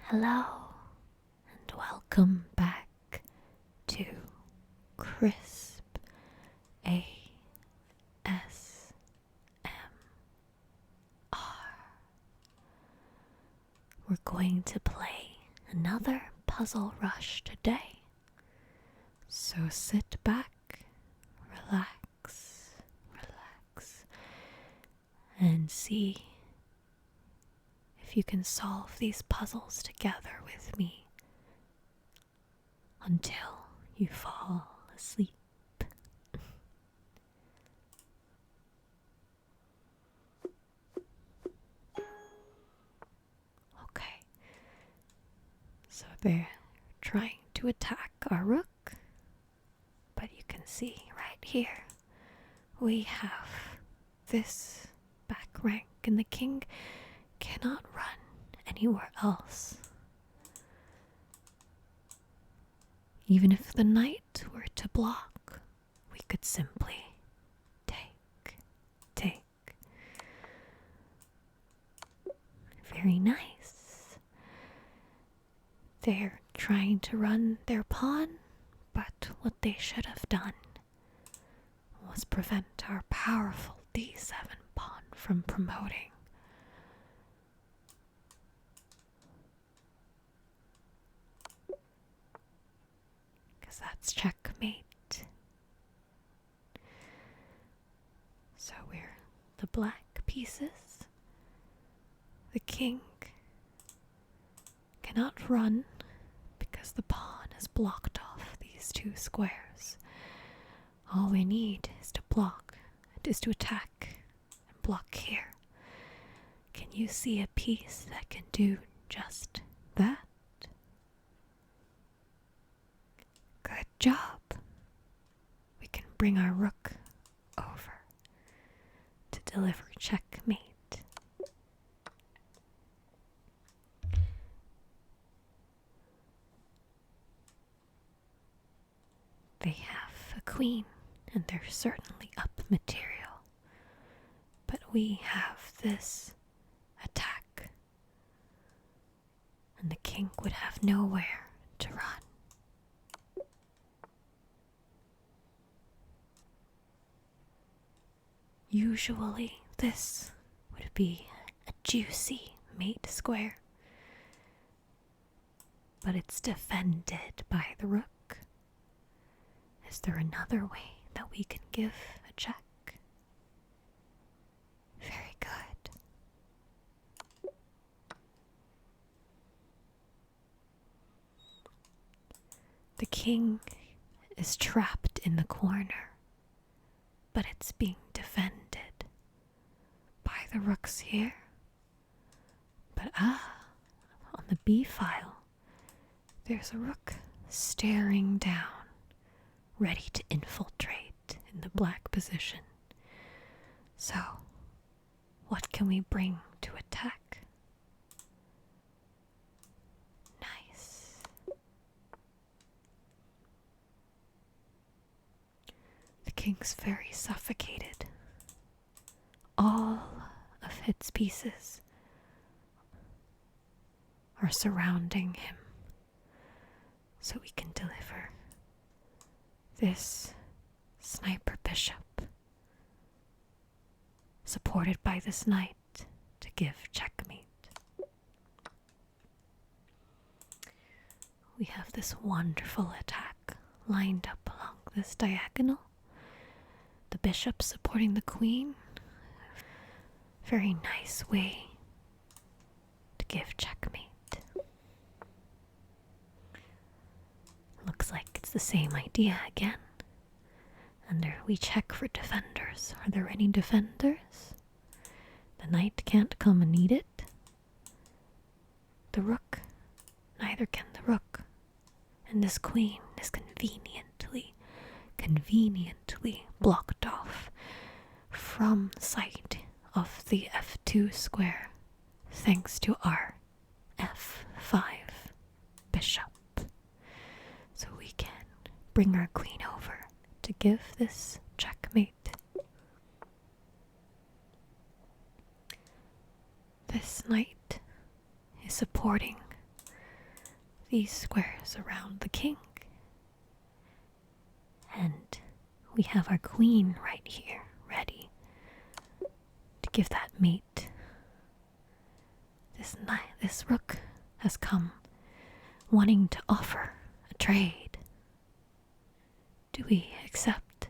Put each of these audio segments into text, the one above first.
Hello and welcome back to Crisp ASMR. We're going to play another puzzle rush today. So sit back, relax, and see if you can solve these puzzles together with me until you fall asleep. Okay, so they're trying to attack our rook, but you can see right here we have this back rank and the king cannot run anywhere else. Even if the knight were to block, we could simply take. Very nice. They're trying to run their pawn, but what they should have done was prevent our powerful d7 pawn from promoting. Because that's checkmate. So we're the black pieces. The king cannot run because the pawn has blocked off these two squares. All we need is to attack and block here. Can you see a piece that can do just that? Good job. We can bring our rook over to deliver checkmate. They have a queen, and they're certainly up material. But we have this attack, and the king would have nowhere to run. Usually, this would be a juicy mate square, but it's defended by the rook. Is there another way that we can give a check? Very good. The king is trapped in the corner, but it's being defended by the rooks here. But on the b file, there's a rook staring down, ready to infiltrate in the black position. So, what can we bring to attack? Nice. The king's very suffocated. All of its pieces are surrounding him, so we can deliver this sniper bishop, supported by this knight, to give checkmate. We have this wonderful attack lined up along this diagonal. The bishop supporting the queen. Very nice way to give checkmate. Looks like it's the same idea again. And there we check for defenders. Are there any defenders? The knight can't come and eat it. The rook, neither can the rook. And this queen is conveniently blocked off from sight of the f2 square, thanks to our f5 bishop. So we can bring our queen over to give this checkmate. This knight is supporting these squares around the king. And we have our queen right here, ready to give that mate. This rook has come wanting to offer a trade. Do we accept?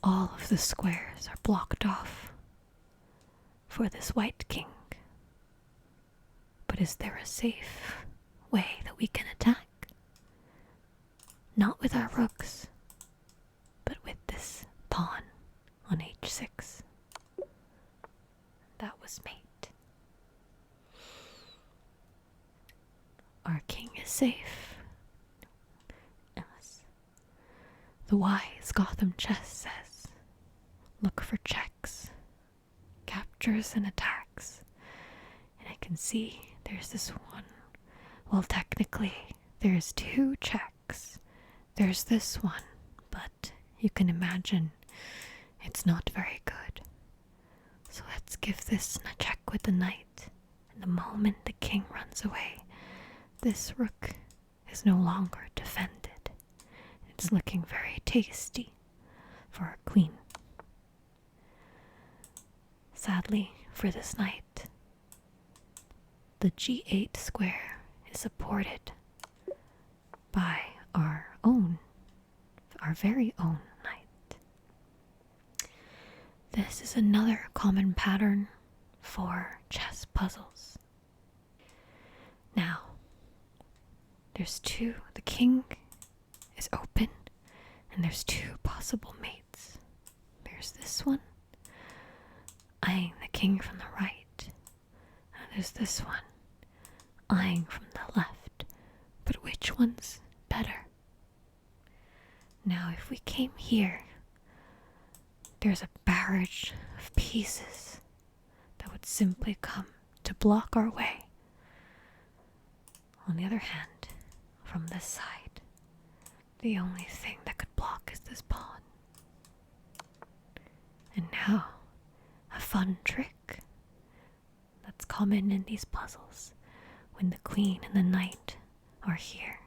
All of the squares are blocked off for this white king. But is there a safe way that we can attack? Not with our rooks, but with this pawn on h6. That was mate. Our king is safe. As the wise Gotham chess says, look for checks, captures, and attacks. And I can see there's this one. Well, technically, there's 2 checks. There's this one, but you can imagine it's not very good. So let's give this a check with the knight. And the moment the king runs away, this rook is no longer defended. It's looking very tasty for our queen. Sadly, for this knight, the g8 square is supported by our very own knight. This is another common pattern for chess puzzles. Now, there's 2, the king is open, and there's 2 possible mates. There's this one, eyeing the king from the right, and there's this one, eyeing from the left. But which one's better? Now, if we came here, there's a barrage of pieces that would simply come to block our way. On the other hand, from this side, the only thing that could block is this pawn. And now, a fun trick that's common in these puzzles. When the queen and the knight are here,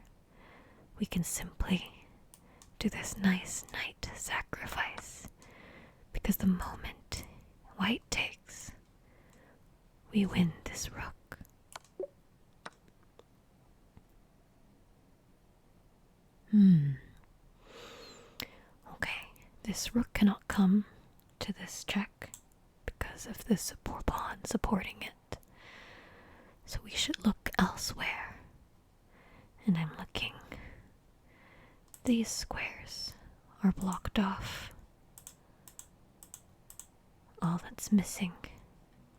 we can simply do this nice knight sacrifice, because the moment white takes, we win this rook. Okay, this rook cannot come to this check because of this pawn supporting it. So we should look elsewhere. And I'm looking. These squares are blocked off. All that's missing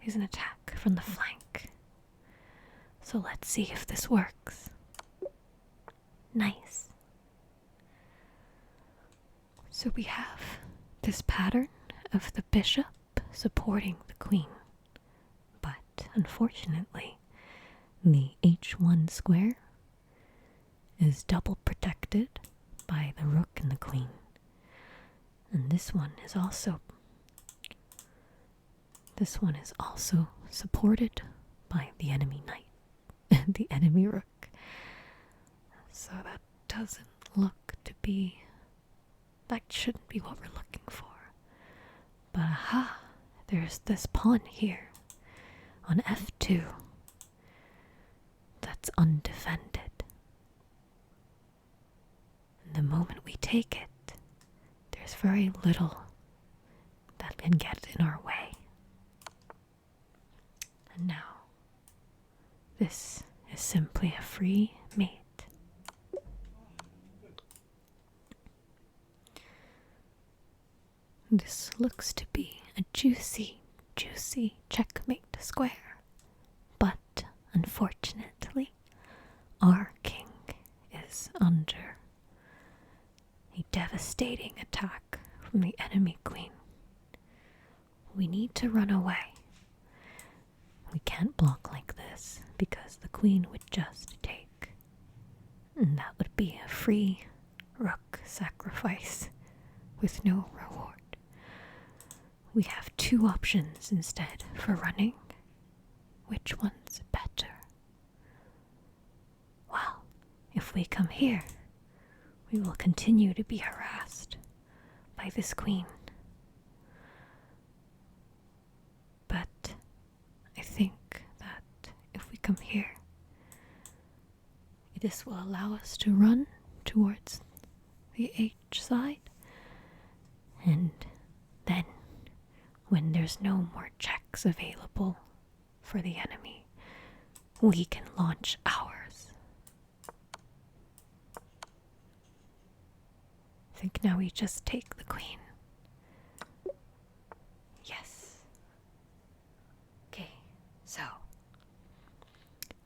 is an attack from the flank. So let's see if this works. Nice. So we have this pattern of the bishop supporting the queen. But unfortunately, the h1 square is double protected by the rook and the queen. And this one is also supported by the enemy knight and the enemy rook. So that shouldn't be what we're looking for. But aha, there's this pawn here on f2 that's undefended. And the moment we take it, there's very little that can get in our way. And now, this is simply a free mate. This looks to be a juicy checkmate square. But unfortunately, our king is under a devastating attack from the enemy queen. We need to run away. We can't block like this because the queen would just take. And that would be a free rook sacrifice with no reward. We have 2 options instead for running. which one's better. Well, if we come here, we will continue to be harassed by this queen. But I think that if we come here, this will allow us to run towards the H side, and then when there's no more checks available for the enemy, we can launch ours. I think now we just take the queen. Yes. Okay, so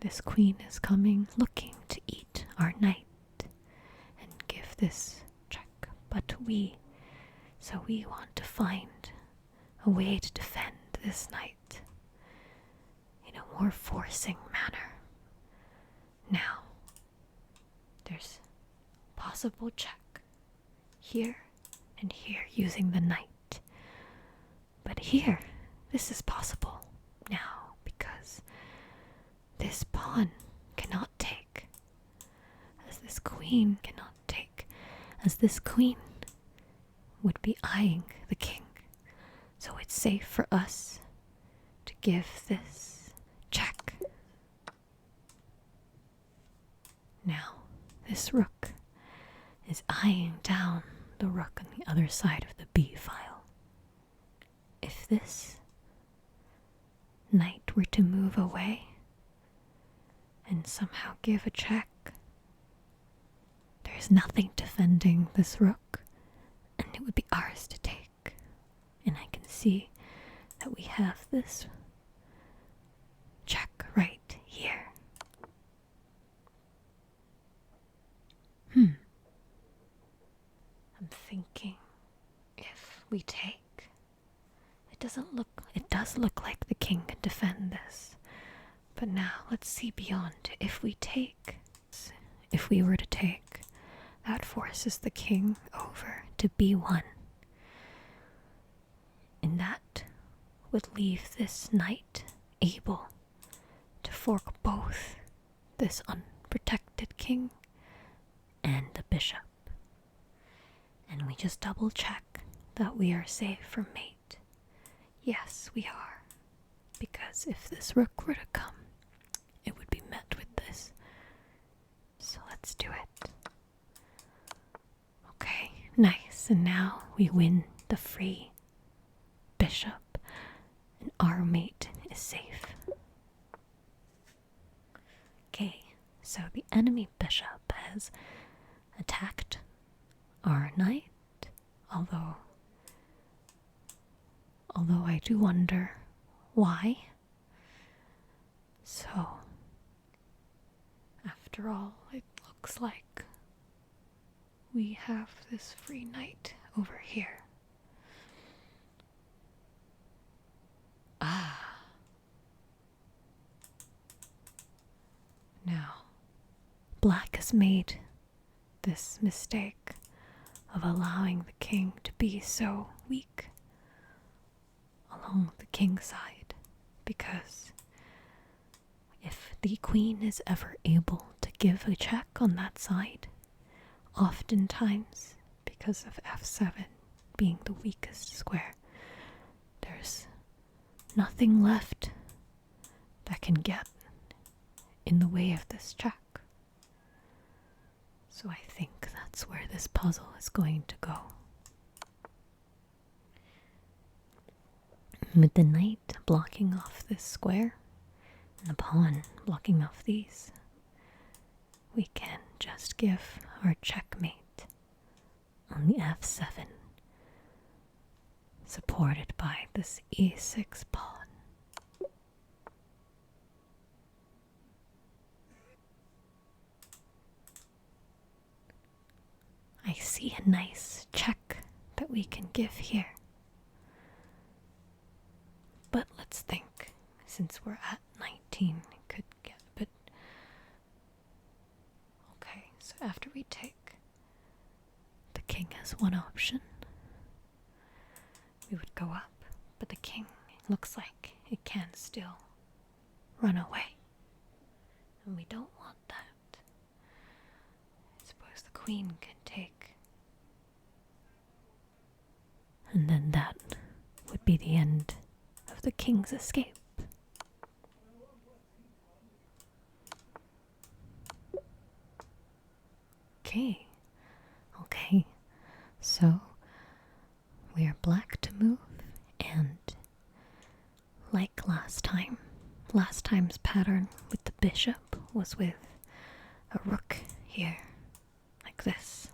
this queen is coming looking to eat our knight and give this check, but we want to find a way to defend this knight in a more forcing manner. Now, there's possible check here and here using the knight, but here, this is possible now because this pawn cannot take, as this queen cannot take, as this queen would be eyeing the king. So it's safe for us to give this check. Now, this rook is eyeing down the rook on the other side of the B file. If this knight were to move away and somehow give a check, there's nothing defending this rook, and it would be ours to take. And I can see that we have this check right here. I'm thinking if we take, it does look like the king can defend this. But now let's see beyond. If we were to take, that forces the king over to B1. And that would leave this knight able to fork both this unprotected king and the bishop. And we just double check that we are safe from mate. Yes, we are. Because if this rook were to come, it would be met with this. So let's do it. Okay, nice. And now we win the free bishop, and our mate is safe. Okay, so the enemy bishop has attacked our knight, although I do wonder why. So, after all, it looks like we have this free knight over here. Now, black has made this mistake of allowing the king to be so weak along the king's side, because if the queen is ever able to give a check on that side, oftentimes, because of f7 being the weakest square, there's nothing left that can get in the way of this check. So I think that's where this puzzle is going to go. With the knight blocking off this square and the pawn blocking off these, we can just give our checkmate on the f7, supported by this e6 pawn. I see a nice check that we can give here. But let's think, since we're at 19, it could get a bit... Okay, so after we take, the king has one option. We would go up, but the king looks like it can still run away. And we don't want that. I suppose the queen can take. And then that would be the end of the king's escape. Okay, so we are black to move, and like last time's pattern with the bishop was with a rook here, like this,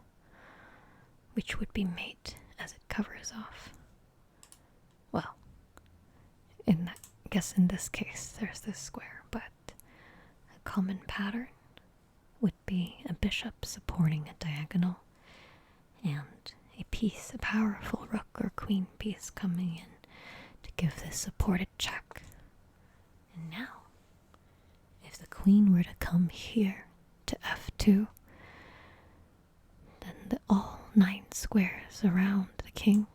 which would be mate as it covers off. Well, I guess in this case there's this square, but a common pattern would be a bishop supporting a diagonal and a powerful rook or queen piece coming in to give this supported check. And now, if the queen were to come here to f2, then all 9 squares around the king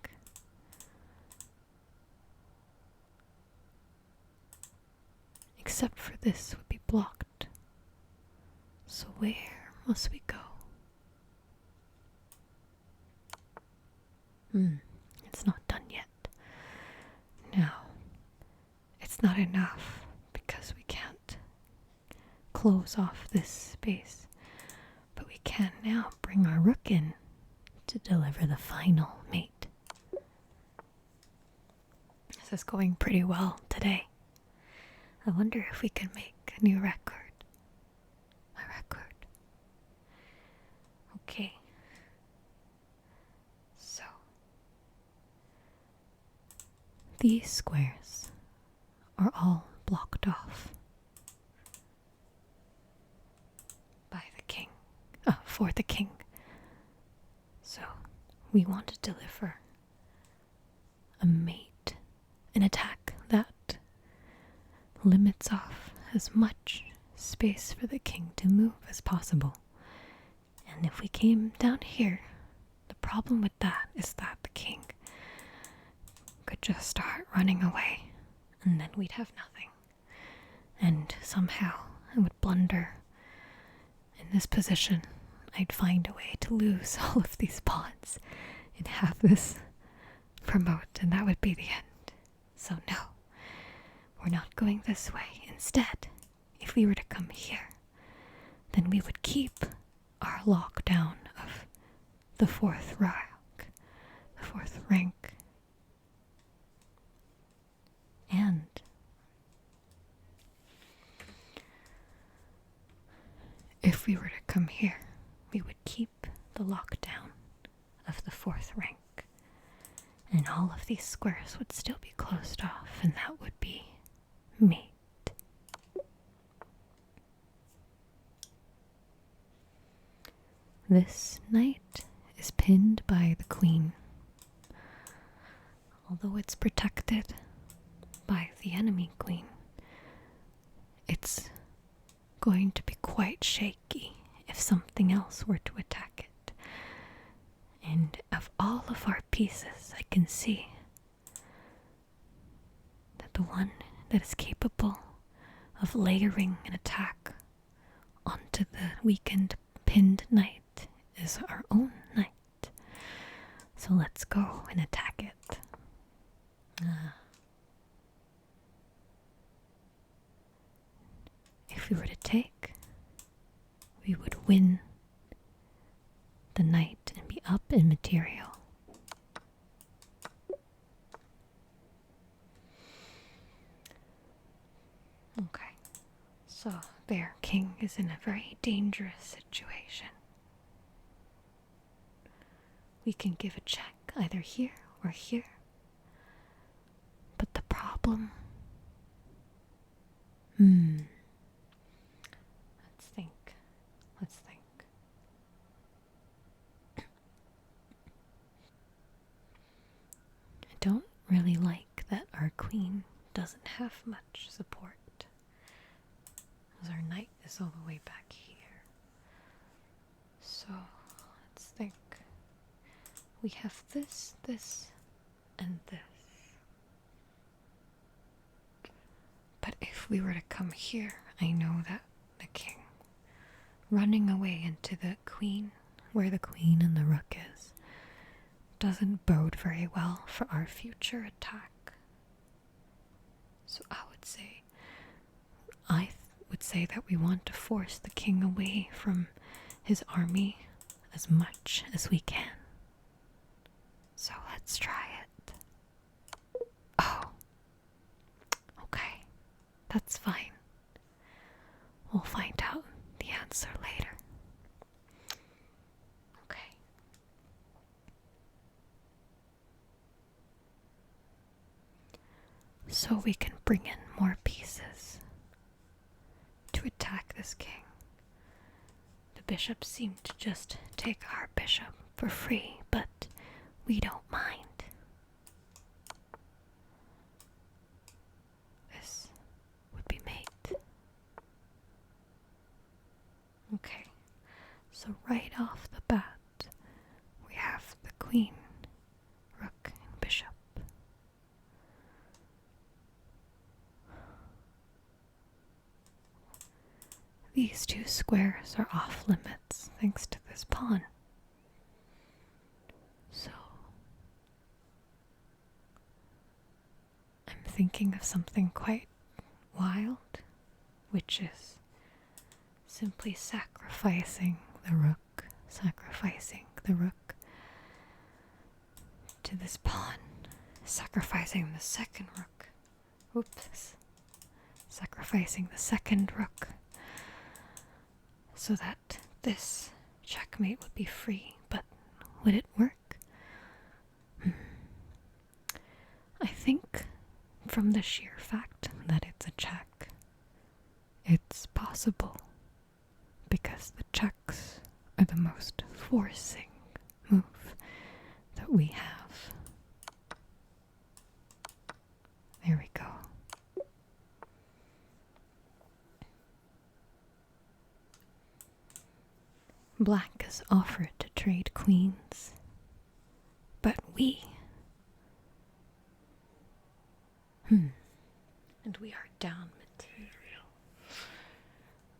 except for this would be blocked. So where must we go? It's not done yet. Now, it's not enough because we can't close off this space, but we can now bring our rook in to deliver the final mate. This is going pretty well today. I wonder if we can make a new record. A record. Okay. So, these squares are all blocked off by the king, for the king. So, we want to deliver a mate, an attack that limits off as much space for the king to move as possible. And if we came down here, the problem with that is that the king could just start running away, and then we'd have nothing. And somehow I would blunder in this position. I'd find a way to lose all of these pawns and have this promote, and that would be the end. So no, we're not going this way. Instead, if we were to come here, then we would keep our lockdown of the fourth rank. And if we were to come here, we would keep the lockdown of the 4th rank. And all of these squares would still be closed off, and that would be mate. This knight is pinned by the queen. Although it's protected by the enemy queen, it's going to be quite shaky if something else were to attack it. And of all of our pieces, I can see that the one that is capable of layering an attack onto the weakened pinned knight is our own knight. So let's go and attack it. If we were to take, we would win the knight and be up in material. Okay, so their king is in a very dangerous situation. We can give a check either here or here. But the problem... Let's think. I don't really like that our queen doesn't have much support, as our knight is all the way back here. So, let's think. We have this, and this. But if we were to come here, I know that the king running away into the queen, where the queen and the rook is, doesn't bode very well for our future attack. So I would say that we want to force the king away from his army as much as we can. So let's try it. Oh, okay, that's fine. We'll find out the answer later. Okay. So we can bring in more pieces to attack this king. The bishops seem to just take our bishop for free, but we don't mind. This would be mate. Okay, so right off the bat, we have the queen, rook, and bishop. These two squares are off limits thanks to this pawn. So I'm thinking of something quite wild, which is simply sacrificing the rook to this pawn, sacrificing the second rook. Oops. Sacrificing the second rook, so that this checkmate would be free. But would it work? I think from the sheer fact that it's a check, it's possible, because the checks are the most forcing move that we have. There we go. Black has offered to trade queens, but and we are down material.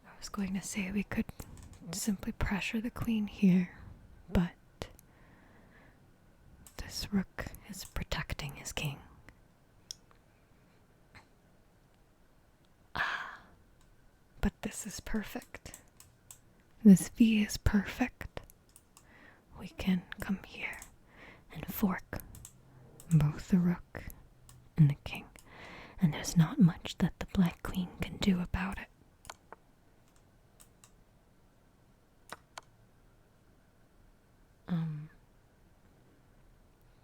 I was going to say we could simply pressure the queen here, but this rook is protecting his king. But this is perfect. This V is perfect. We can come here and fork both the rook and the king, and there's not much that the black queen can do about it.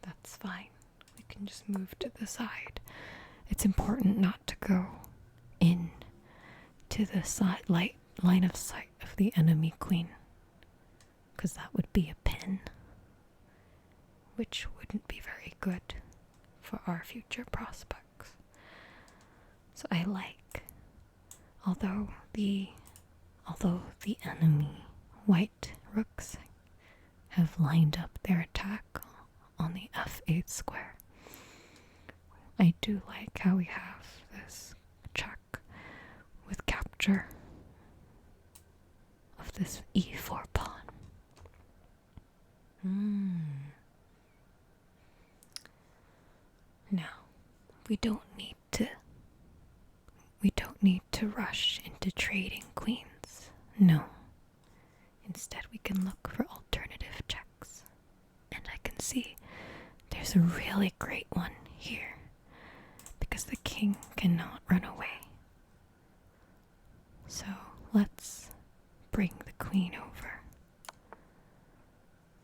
That's fine. We can just move to the side. It's important not to go in to the line of sight of the enemy queen, because that would be a pin, which wouldn't be very good for our future prospects. So I like, although the enemy white rooks have lined up their attack on the f8 square, I do like how we have this check with capture of this e4 pawn. Now, we don't need to rush into trading queens. No. Instead, we can look for alternative checks. And I can see there's a really great one here, because the king cannot run away. So let's bring the queen over.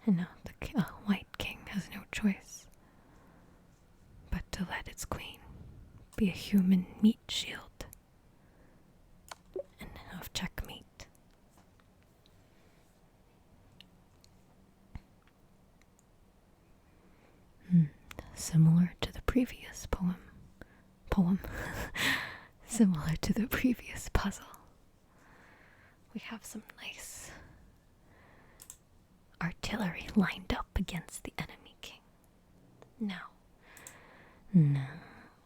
And now the white king has no choice but to let its queen be a human meat shield and have checkmate. Similar to the previous poem. Similar to the previous puzzle. We have some nice artillery lined up against the enemy king. Now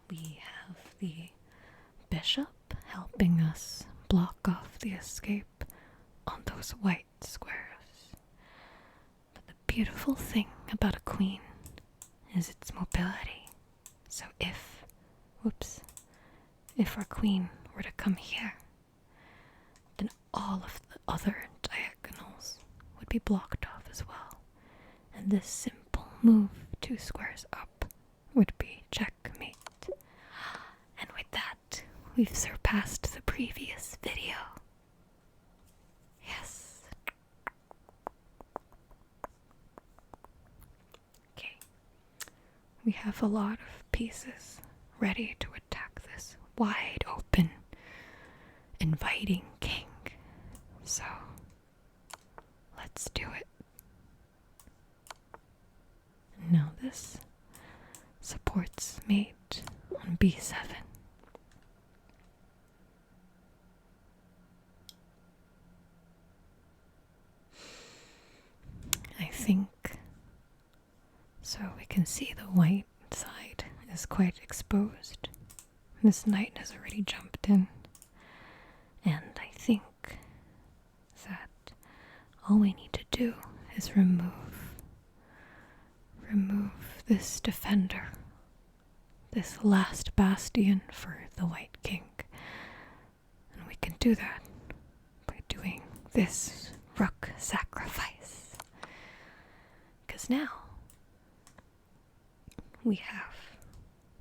we have the bishop helping us block off the escape on those white squares. But the beautiful thing about a queen is its mobility. So if our queen were to come here, then all of the other diagonals would be blocked off as well. And this simple move 2 squares up would be checkmate. And with that, we've surpassed the previous video. Yes. Okay. We have a lot of pieces ready to attack this wide open, inviting king. So, let's do it. Now this supports mate on b7. I think so we can see the white side is quite exposed. This knight has already jumped in, and I think that all we need to do is remove this defender, this last bastion for the white king. And we can do that by doing this rook sacrifice. Because now we have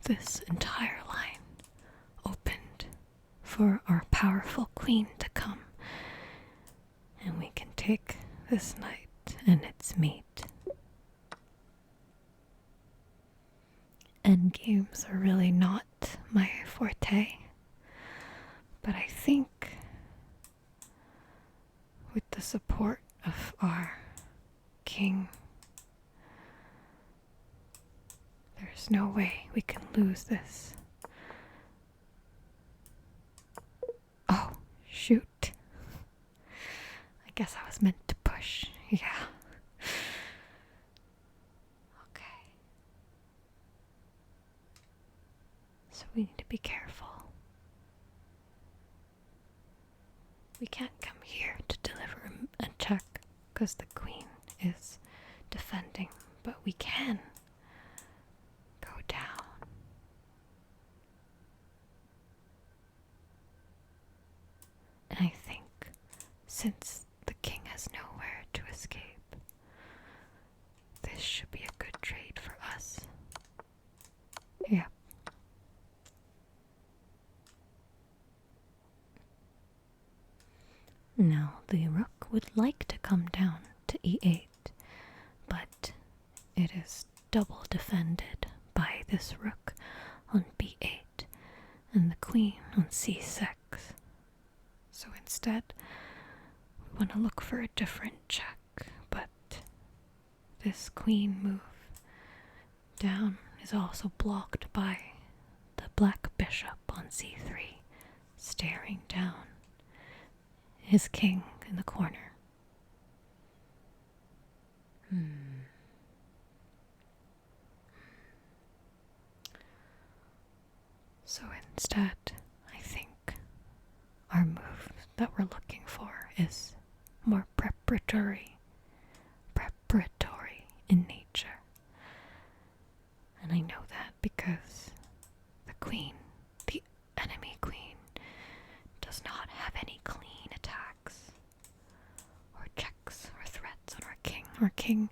this entire line opened for our powerful queen to come. And we can take this knight and its mate. Endgames are really not my forte, but I think with the support of our king, there's no way we can lose this. Oh, shoot. I guess I was meant to push, yeah. So we need to be careful. We can't come here to deliver a check because the queen is defending, but we can go down. And I think since the king has nowhere to escape, this should be a good trade for us. Yeah. Now the rook would like to come down to e8, but it is double defended by this rook on b8 and the queen on c6. So instead, we want to look for a different check, but this queen move down is also blocked by the black bishop on c3, staring down his king in the corner. So instead, I think our move that we're looking for is more preparatory in nature. And I know that because the queen, the enemy queen, does not have any clean attacks or checks or threats on our king. Our king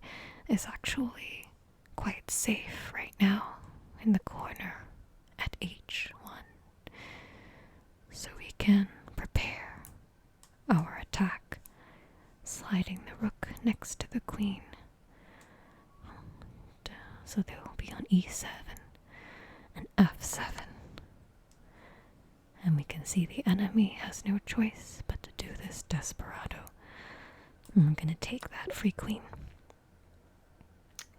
is actually quite safe right now in the corner at h1. So we can prepare our attack, sliding the rook next to the queen. So they will be on e7 and f7. And we can see the enemy has no choice but to do this desperado. I'm going to take that free queen.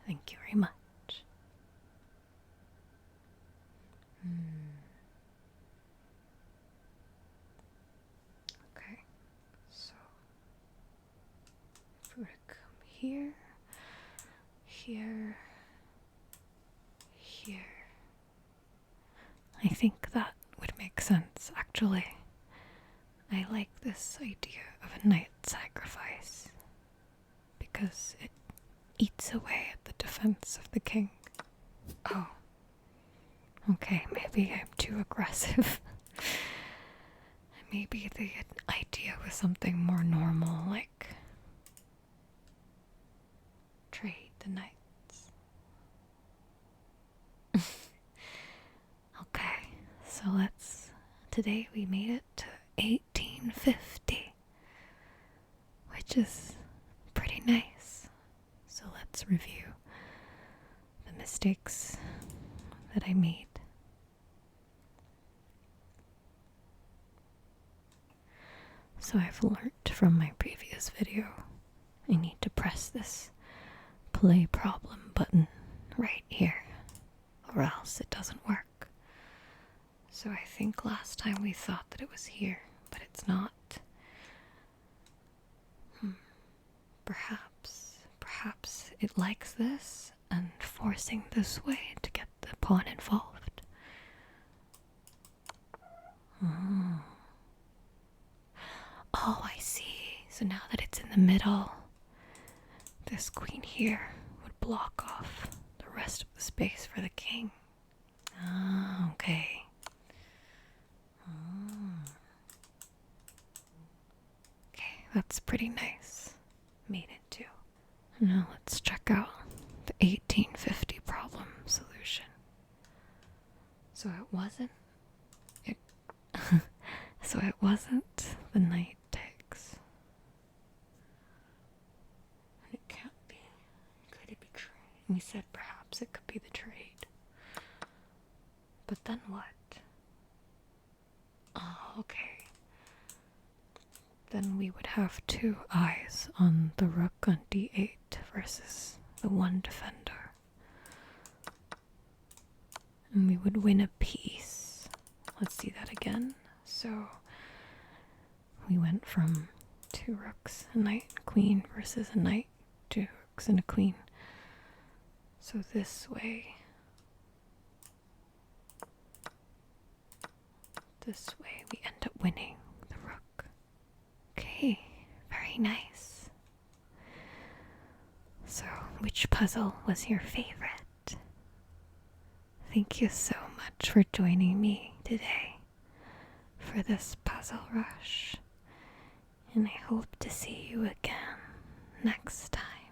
Thank you very much. Okay, so if we were to come here, here, I think that would make sense, actually. I like this idea of a knight sacrifice because it eats away at the defense of the king. Oh. Okay, maybe I'm too aggressive. Maybe the idea was something more normal, like trade the knights. Okay, so today we made it to 1850, which is pretty nice. So let's review the mistakes that I made. So I've learnt from my previous video, I need to press this play problem button right here, or else it doesn't work. So I think last time we thought that it was here, but it's not. Perhaps it likes this and forcing this way to get the pawn involved. Oh, I see. So now that it's in the middle, this queen here would block off the rest of the space for the king. Ah, okay. Okay, that's pretty nice. Made it too. Now let's check out the 1850 problem solution. So it wasn't the knight takes. It can't be. Could it be trade? We said perhaps it could be the trade. But then what? Oh, okay. Then we would have two eyes on the rook on d8 versus the one defender. And we would win a piece. Let's see that again. So we went from two rooks, a knight and queen versus a knight, two rooks and a queen. So this way we end up winning the rook. Okay, very nice. So, which puzzle was your favorite? Thank you so much for joining me today for this puzzle rush, and I hope to see you again next time.